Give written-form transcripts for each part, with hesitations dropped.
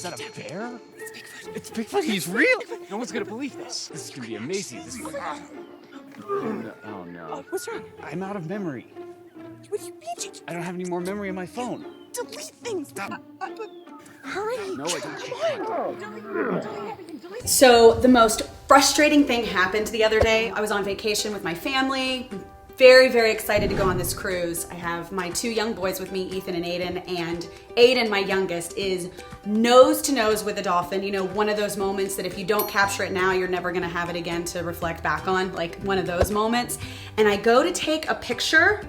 Is that a bear? It's Bigfoot. It's Bigfoot. He's real. No one's gonna believe this. This is gonna be amazing. This is... Oh no. What's wrong? I'm out of memory. What do you mean? I don't have any more memory on my phone. Delete things. Stop. Hurry. No, I don't. So the most frustrating thing happened the other day. I was on vacation with my family. Very, very excited to go on this cruise. I have my 2 young boys with me, Ethan and Aiden, and Aiden, my youngest, is nose to nose with a dolphin. You know, one of those moments that if you don't capture it now, you're never gonna have it again to reflect back on, like one of those moments. And I go to take a picture,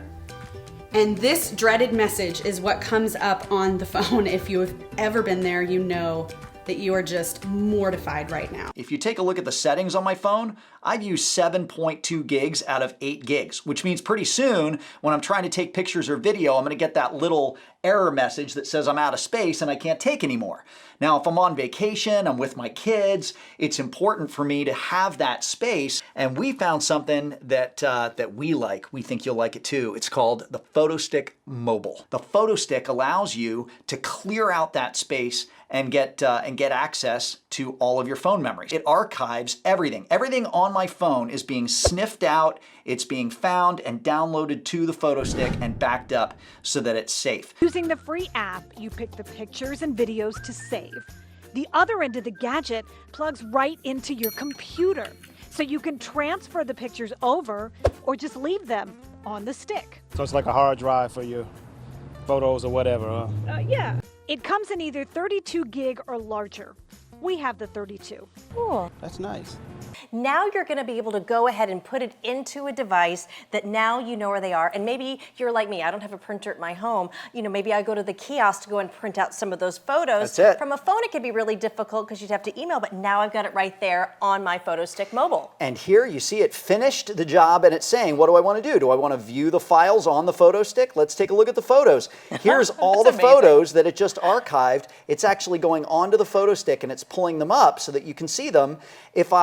and this dreaded message is what comes up on the phone. If you've ever been there, you know that you are just mortified right now. If you take a look at the settings on my phone, I've used 7.2 gigs out of 8 gigs, which means pretty soon when I'm trying to take pictures or video, I'm gonna get that little error message that says I'm out of space and I can't take anymore. Now, if I'm on vacation, I'm with my kids, it's important for me to have that space, and we found something that we like. We think you'll like it too. It's called the PhotoStick Mobile. The PhotoStick allows you to clear out that space and get access to all of your phone memories. It archives everything. Everything on my phone is being sniffed out, it's being found and downloaded to the PhotoStick and backed up so that it's safe. Using the free app, you pick the pictures and videos to save. The other end of the gadget plugs right into your computer, so you can transfer the pictures over or just leave them on the stick. So it's like a hard drive for your photos or whatever, huh? Yeah. It comes in either 32 gig or larger. We have the 32. Cool. That's nice. Now you're going to be able to go ahead and put it into a device that now you know where they are. And maybe you're like me, I don't have a printer at my home. You know, maybe I go to the kiosk to go and print out some of those photos. That's it. From a phone, it could be really difficult because you'd have to email, but now I've got it right there on my PhotoStick Mobile. And here you see it finished the job and it's saying, what do I want to do? Do I want to view the files on the PhotoStick? Let's take a look at the photos. Here's all the photos that it just archived. It's actually going onto the PhotoStick and it's pulling them up so that you can see them. If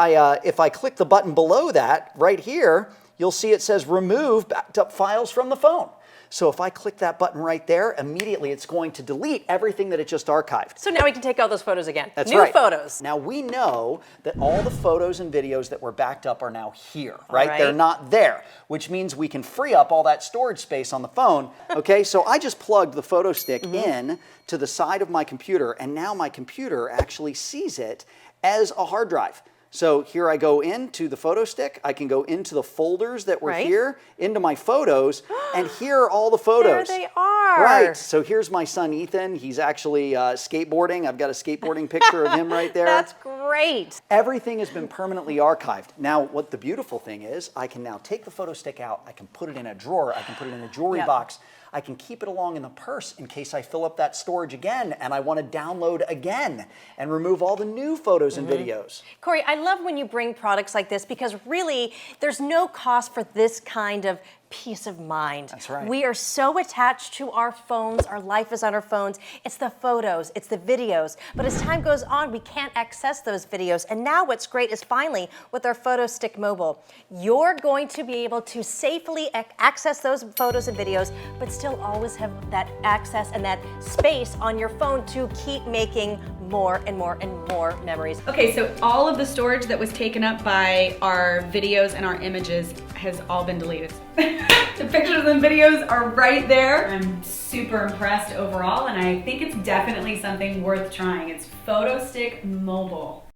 I click the button below that, right here, you'll see it says remove backed up files from the phone. So if I click that button right there, immediately it's going to delete everything that it just archived. So now we can take all those photos again. That's New right. photos. Now we know that all the photos and videos that were backed up are now here, right? right. They're not there, which means we can free up all that storage space on the phone. Okay, so I just plugged the PhotoStick in to the side of my computer, and now my computer actually sees it as a hard drive. So here I go into the PhotoStick. I can go into the folders that were here, into my photos, and here are all the photos. There they are. Right. So here's my son Ethan. He's actually skateboarding. I've got a skateboarding picture of him right there. That's great. Everything has been permanently archived. Now, what the beautiful thing is, I can now take the PhotoStick out. I can put it in a drawer. I can put it in a jewelry box. I can keep it along in the purse in case I fill up that storage again and I want to download again and remove all the new photos and videos. Corey, I love when you bring products like this because really there's no cost for this kind of peace of mind. That's right. We are so attached to our phones. Our life is on our phones. It's the photos, it's the videos. But as time goes on, we can't access those videos. And now what's great is finally with our PhotoStick Mobile, you're going to be able to safely access those photos and videos, but still always have that access and that space on your phone to keep making more and more and more memories. Okay, so all of the storage that was taken up by our videos and our images has all been deleted. The pictures and videos are right there. I'm super impressed overall, and I think it's definitely something worth trying. It's PhotoStick Mobile.